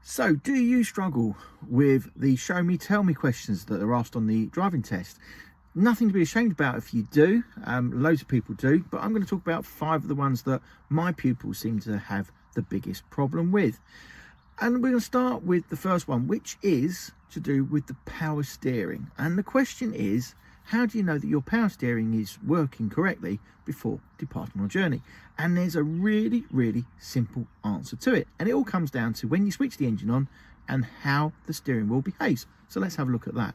So, do you struggle with the show me, tell me questions that are asked on the driving test? Nothing to be ashamed about if you do. Loads of people do, but I'm going to talk about 5 of the ones that my pupils seem to have the biggest problem with. And we're going to start with the first one, which is to do with the power steering. And the question is, how do you know that your power steering is working correctly before departing on a journey? And there's a really, really simple answer to it. And it all comes down to when you switch the engine on and how the steering wheel behaves. So let's have a look at that.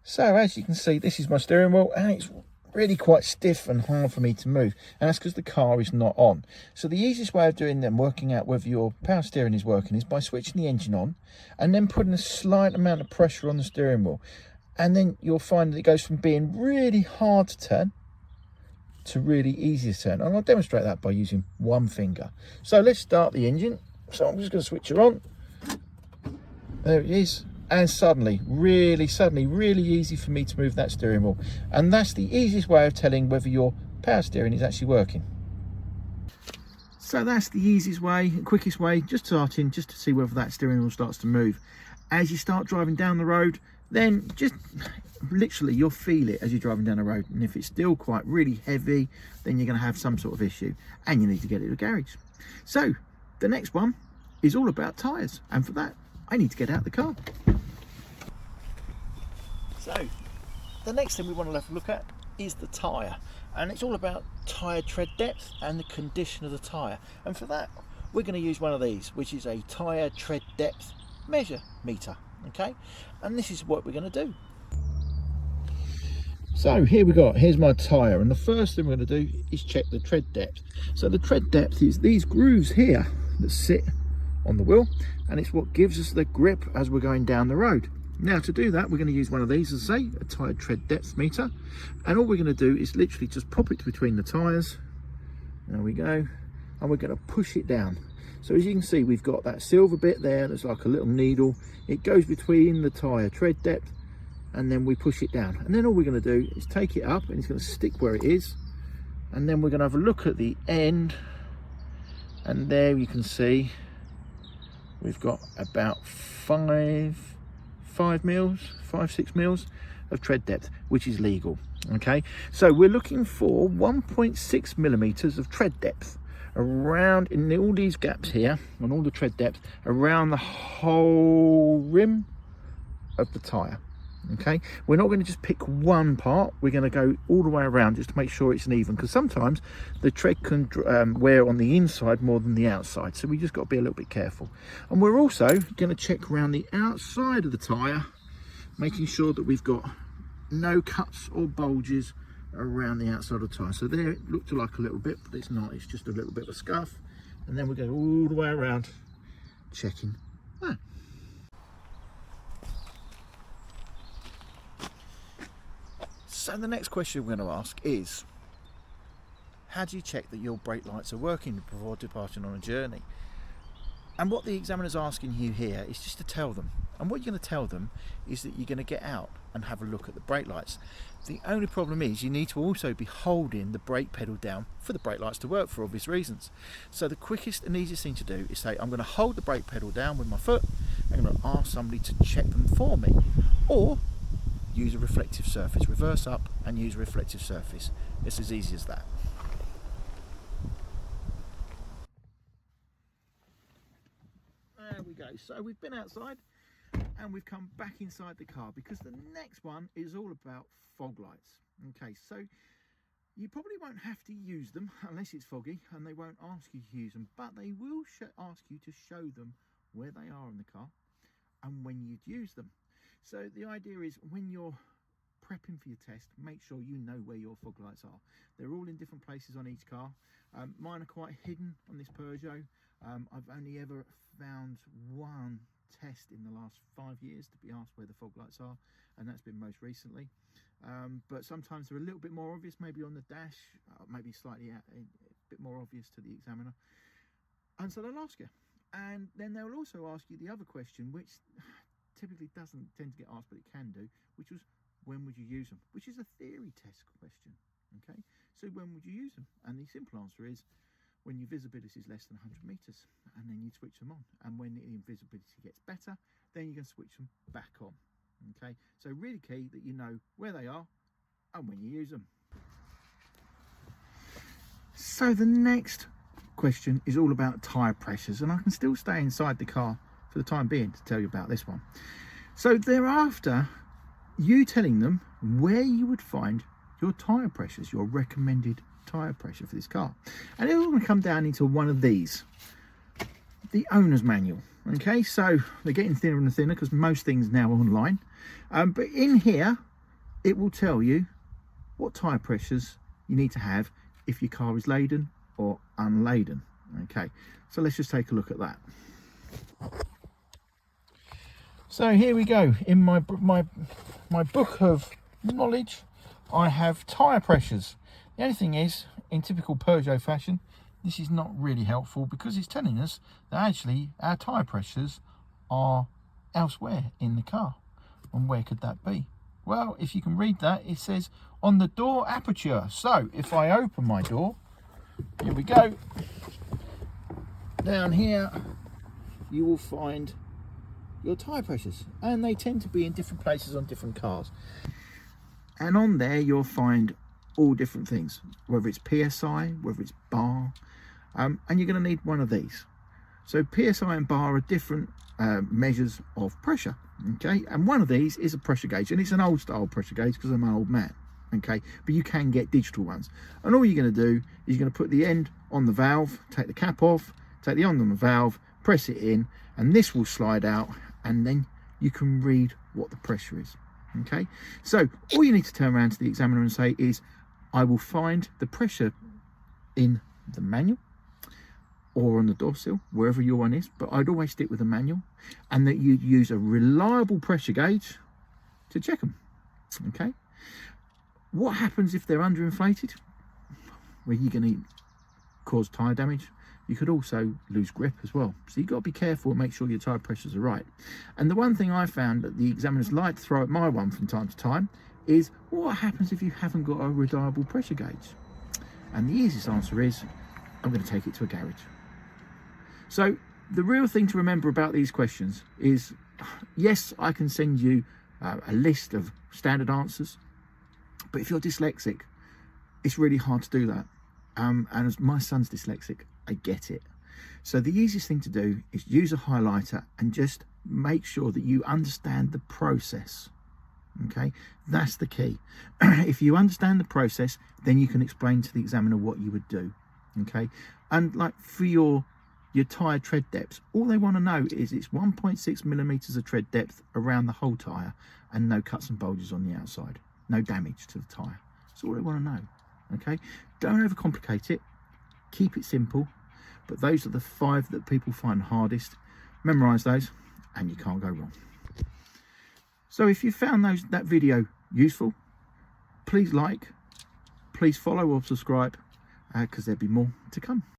So as you can see, this is my steering wheel and it's really quite stiff and hard for me to move. And that's because the car is not on. So the easiest way of doing them, working out whether your power steering is working, is by switching the engine on and then putting a slight amount of pressure on the steering wheel. And then you'll find that it goes from being really hard to turn to really easy to turn. And I'll demonstrate that by using one finger. So let's start the engine. So I'm just going to switch her on. There it is. And suddenly, really easy for me to move that steering wheel. And that's the easiest way of telling whether your power steering is actually working. So that's the easiest way, quickest way, just starting, just to see whether that steering wheel starts to move. As you start driving down the road, then just literally you'll feel it as you're driving down the road. And if it's still quite really heavy, then you're going to have some sort of issue and you need to get it to a garage. So the next one is all about tyres. And for that, I need to get out the car. So the next thing we want to have a look at is the tyre. And it's all about tyre tread depth and the condition of the tyre. And for that, we're going to use one of these, which is a tyre tread depth measure meter. Okay, and this is what we're going to do. So here's my tyre, and the first thing we're going to do is check the tread depth. So the tread depth is these grooves here that sit on the wheel, and it's what gives us the grip as we're going down the road. Now to do that, we're going to use one of these, as I say, a tyre tread depth meter, and all we're going to do is literally just pop it between the tyres. There we go, and we're going to push it down. So as you can see, we've got that silver bit there that's like a little needle. It goes between the tyre tread depth and then we push it down. And then all we're going to do is take it up and it's going to stick where it is. And then we're going to have a look at the end. And there you can see we've got about 5, 6 mils of tread depth, which is legal. Okay, so we're looking for 1.6 millimeters of tread depth around in all these gaps here on all the tread depth around the whole rim of the tyre. Okay, we're not going to just pick one part, we're going to go all the way around just to make sure it's an even, because sometimes the tread can wear on the inside more than the outside, so we just got to be a little bit careful. And we're also going to check around the outside of the tyre, making sure that we've got no cuts or bulges around the outside of the tyre. So there it looked like a little bit, but it's not, it's just a little bit of a scuff. And then we go all the way around checking that. So the next question we're going to ask is, how do you check that your brake lights are working before departing on a journey? And what the examiner's asking you here is just to tell them. And what you're going to tell them is that you're going to get out and have a look at the brake lights. The only problem is you need to also be holding the brake pedal down for the brake lights to work for obvious reasons. So the quickest and easiest thing to do is say, I'm going to hold the brake pedal down with my foot. I'm going to ask somebody to check them for me. Or use a reflective surface. Reverse up and use a reflective surface. It's as easy as that. There we go. So we've been outside and we've come back inside the car, because the next one is all about fog lights. Okay, so you probably won't have to use them unless it's foggy, and they won't ask you to use them, but they will ask you to show them where they are in the car and when you'd use them. So the idea is, when you're prepping for your test, make sure you know where your fog lights are. They're all in different places on each car. Mine are quite hidden on this Peugeot. I've only ever found one test in the last 5 years to be asked where the fog lights are, and that's been most recently. But sometimes they're a little bit more obvious, maybe on the dash, maybe slightly a bit more obvious to the examiner. And so they'll ask you. And then they'll also ask you the other question, which typically doesn't tend to get asked, but it can do, which was, when would you use them? Which is a theory test question. Okay, so when would you use them? And the simple answer is when your visibility is less than 100 meters. and then you switch them on. And when the invisibility gets better, then you can switch them back on. Okay, so really key that you know where they are and when you use them. So the next question is all about tyre pressures, and I can still stay inside the car for the time being to tell you about this one. So thereafter, you telling them where you would find your tyre pressures, your recommended tyre pressure for this car. And it's all going to come down into one of these, the owner's manual. Okay, so they're getting thinner and thinner because most things now are online. But in here, it will tell you what tyre pressures you need to have if your car is laden or unladen. Okay, so let's just take a look at that. So here we go. In my book of knowledge, I have tyre pressures. The only thing is, in typical Peugeot fashion, this is not really helpful because it's telling us that actually our tyre pressures are elsewhere in the car. And where could that be? Well, if you can read that, it says on the door aperture. So if I open my door, here we go. Down here, you will find your tyre pressures, and they tend to be in different places on different cars. And on there, you'll find all different things, whether it's PSI, whether it's bar, and you're going to need one of these. So PSI and bar are different measures of pressure. Okay, and one of these is a pressure gauge, and it's an old style pressure gauge because I'm an old man. Okay, but you can get digital ones, and all you're going to do is you're going to put the end on the valve, take the cap off, take the end on the valve, press it in, and this will slide out, and then you can read what the pressure is. Okay, so all you need to turn around to the examiner and say is, I will find the pressure in the manual or on the door sill, wherever your one is, but I'd always stick with the manual, and that you use a reliable pressure gauge to check them. Okay, what happens if they're underinflated? Well, you're going to cause tyre damage. You could also lose grip as well. So you've got to be careful and make sure your tyre pressures are right. And the one thing I found that the examiners like to throw at my one from time to time is, what happens if you haven't got a reliable pressure gauge? And the easiest answer is, I'm going to take it to a garage. So the real thing to remember about these questions is, yes, I can send you a list of standard answers, but if you're dyslexic, it's really hard to do that. And as my son's dyslexic, I get it. So the easiest thing to do is use a highlighter and just make sure that you understand the process. Okay, that's the key. If you understand the process, then you can explain to the examiner what you would do. Okay, and like for your tyre tread depths, all they want to know is it's 1.6 millimeters of tread depth around the whole tyre and no cuts and bulges on the outside, no damage to the tyre. That's all they want to know. Okay, don't overcomplicate it, keep it simple, but those are the 5 that people find hardest. Memorize those and you can't go wrong. So if you found that video useful, please like, please follow or subscribe, because there'll be more to come.